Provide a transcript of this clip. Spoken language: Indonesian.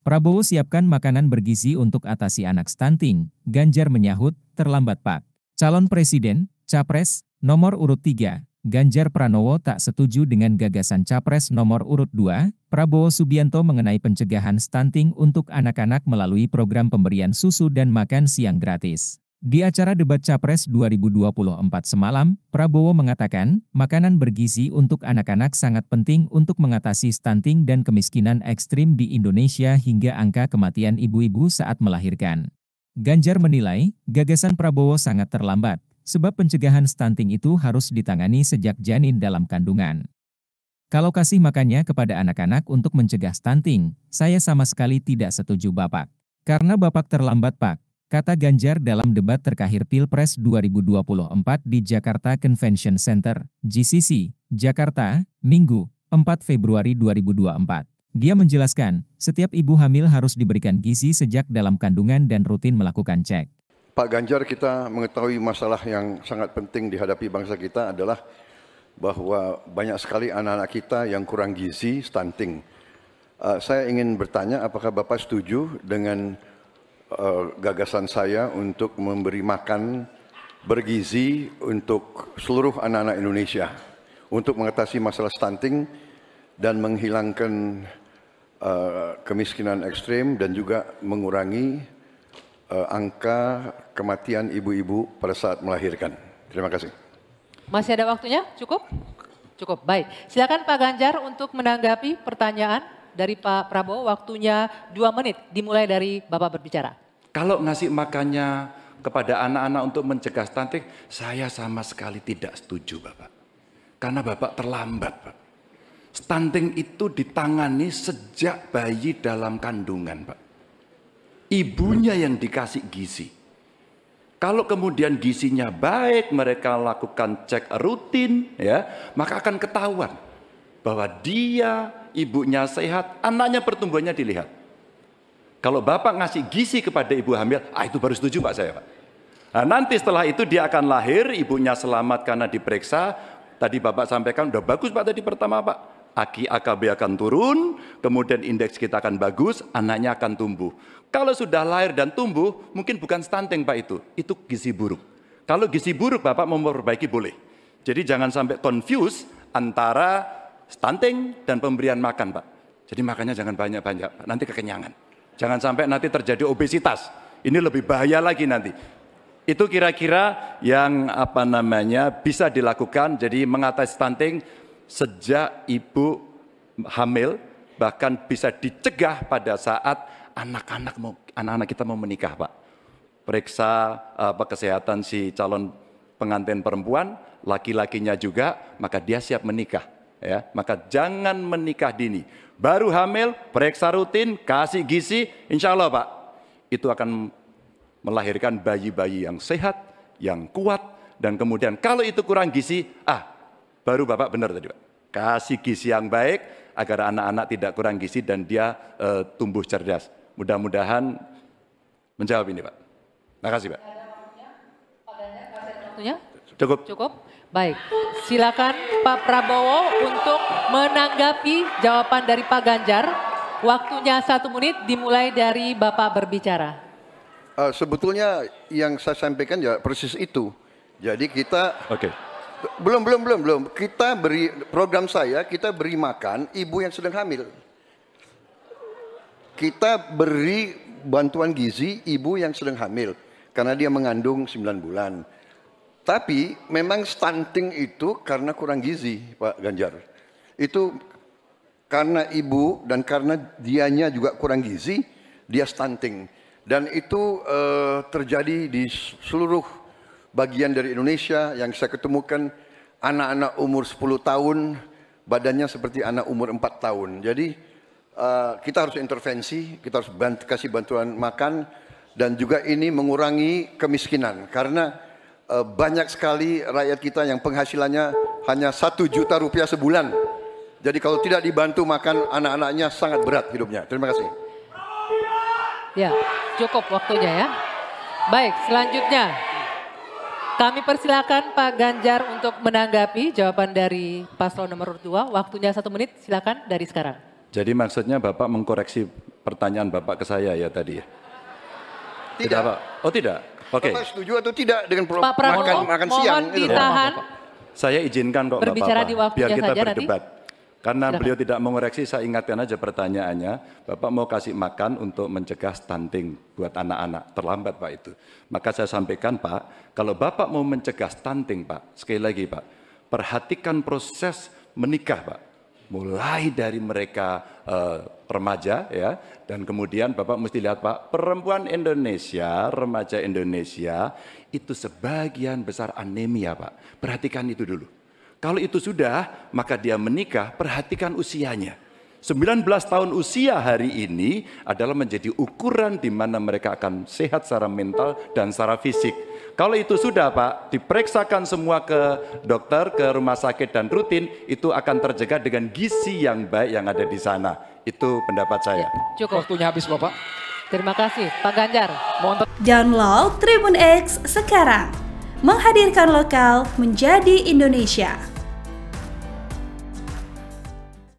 Prabowo siapkan makanan bergizi untuk atasi anak stunting. Ganjar menyahut, terlambat Pak. Calon Presiden, Capres, nomor urut 3, Ganjar Pranowo tak setuju dengan gagasan Capres nomor urut 2, Prabowo Subianto mengenai pencegahan stunting untuk anak-anak melalui program pemberian susu dan makan siang gratis. Di acara debat Capres 2024 semalam, Prabowo mengatakan, makanan bergizi untuk anak-anak sangat penting untuk mengatasi stunting dan kemiskinan ekstrim di Indonesia hingga angka kematian ibu-ibu saat melahirkan. Ganjar menilai, gagasan Prabowo sangat terlambat, sebab pencegahan stunting itu harus ditangani sejak janin dalam kandungan. Kalau kasih makannya kepada anak-anak untuk mencegah stunting, saya sama sekali tidak setuju Bapak. Karena Bapak terlambat Pak, kata Ganjar dalam debat terkait Pilpres 2024 di Jakarta Convention Center, GCC, Jakarta, Minggu, 4 Februari 2024. Dia menjelaskan, setiap ibu hamil harus diberikan gizi sejak dalam kandungan dan rutin melakukan cek. Pak Ganjar, kita mengetahui masalah yang sangat penting dihadapi bangsa kita adalah bahwa banyak sekali anak-anak kita yang kurang gizi, stunting. Saya ingin bertanya, apakah Bapak setuju dengan gagasan saya untuk memberi makan bergizi untuk seluruh anak-anak Indonesia untuk mengatasi masalah stunting dan menghilangkan kemiskinan ekstrim dan juga mengurangi angka kematian ibu-ibu pada saat melahirkan. Terima kasih. Masih ada waktunya? Cukup? Cukup, baik. Silakan Pak Ganjar untuk menanggapi pertanyaan dari Pak Prabowo. Waktunya 2 menit, dimulai dari Bapak berbicara. Kalau ngasih makannya kepada anak-anak untuk mencegah stunting, saya sama sekali tidak setuju Bapak. Karena Bapak terlambat Pak. Stunting itu ditangani sejak bayi dalam kandungan Pak. Ibunya yang dikasih gizi. Kalau kemudian gizinya baik, mereka lakukan cek rutin, ya, maka akan ketahuan bahwa dia, ibunya sehat, anaknya pertumbuhannya dilihat. Kalau Bapak ngasih gizi kepada ibu hamil, itu baru setuju Pak saya Pak. Nah, nanti setelah itu dia akan lahir, ibunya selamat karena diperiksa. Tadi Bapak sampaikan, udah bagus Pak tadi pertama Pak. AKB akan turun, kemudian indeks kita akan bagus, anaknya akan tumbuh. Kalau sudah lahir dan tumbuh, mungkin bukan stunting Pak itu gizi buruk. Kalau gizi buruk Bapak mau memperbaiki boleh. Jadi jangan sampai confuse antara stunting dan pemberian makan Pak. Jadi makannya jangan banyak-banyak, nanti kekenyangan. Jangan sampai nanti terjadi obesitas. Ini lebih bahaya lagi nanti. Itu kira-kira yang bisa dilakukan. Jadi mengatasi stunting sejak ibu hamil, bahkan bisa dicegah pada saat anak-anak kita mau menikah Pak. Periksa kesehatan si calon pengantin perempuan, laki-lakinya juga, maka dia siap menikah. Ya, maka jangan menikah dini. Baru hamil, periksa rutin, kasih gizi, insya Allah Pak, itu akan melahirkan bayi-bayi yang sehat, yang kuat, dan kemudian kalau itu kurang gizi, baru Bapak benar tadi Pak. Kasih gizi yang baik agar anak-anak tidak kurang gizi dan dia tumbuh cerdas. Mudah-mudahan menjawab ini Pak. Terima kasih Pak. Waktunya? Cukup. Cukup. Baik, silakan Pak Prabowo untuk menanggapi jawaban dari Pak Ganjar. Waktunya 1 menit, dimulai dari Bapak berbicara. Sebetulnya yang saya sampaikan ya persis itu. Jadi kita belum. Kita beri program kita beri makan ibu yang sedang hamil. Kita beri bantuan gizi ibu yang sedang hamil karena dia mengandung 9 bulan. Tapi memang stunting itu karena kurang gizi, Pak Ganjar. Itu karena ibu dan karena dianya juga kurang gizi, dia stunting. Dan itu terjadi di seluruh bagian dari Indonesia yang saya ketemukan anak-anak umur 10 tahun, badannya seperti anak umur 4 tahun. Jadi kita harus intervensi, kita harus kasih bantuan makan, dan juga ini mengurangi kemiskinan. Karena banyak sekali rakyat kita yang penghasilannya hanya 1 juta rupiah sebulan. Jadi kalau tidak dibantu makan anak-anaknya sangat berat hidupnya. Terima kasih. Ya, cukup waktunya ya. Baik, selanjutnya kami persilakan Pak Ganjar untuk menanggapi jawaban dari paslon nomor 2. Waktunya 1 menit, silakan dari sekarang. Jadi maksudnya Bapak mengkoreksi pertanyaan Bapak ke saya ya tadi ya? Tidak. Pak? Oh tidak? Oke. Bapak setuju atau tidak dengan Pak Prabowo, makan siang mohon itu? ditahan. Saya izinkan kok nggak Berbicara apa-apa, di waktunya biar kita saja nanti. berdebat. Karena Silakan. beliau tidak mengoreksi, saya ingatkan aja pertanyaannya. Bapak mau kasih makan untuk mencegah stunting buat anak-anak. Terlambat Pak itu. Maka saya sampaikan Pak, kalau Bapak mau mencegah stunting Pak, sekali lagi Pak, perhatikan proses menikah Pak. Mulai dari mereka remaja ya, dan kemudian Bapak mesti lihat Pak, perempuan Indonesia, remaja Indonesia itu sebagian besar anemia Pak. Perhatikan itu dulu. Kalau itu sudah, maka dia menikah, perhatikan usianya. 19 tahun usia hari ini adalah menjadi ukuran di mana mereka akan sehat secara mental dan secara fisik. Kalau itu sudah Pak, diperiksakan semua ke dokter, ke rumah sakit dan rutin, itu akan terjaga dengan gizi yang baik yang ada di sana. Itu pendapat saya. Cukup. Waktunya habis Bapak. Terima kasih Pak Ganjar. Download Tribun X sekarang. Menghadirkan lokal menjadi Indonesia.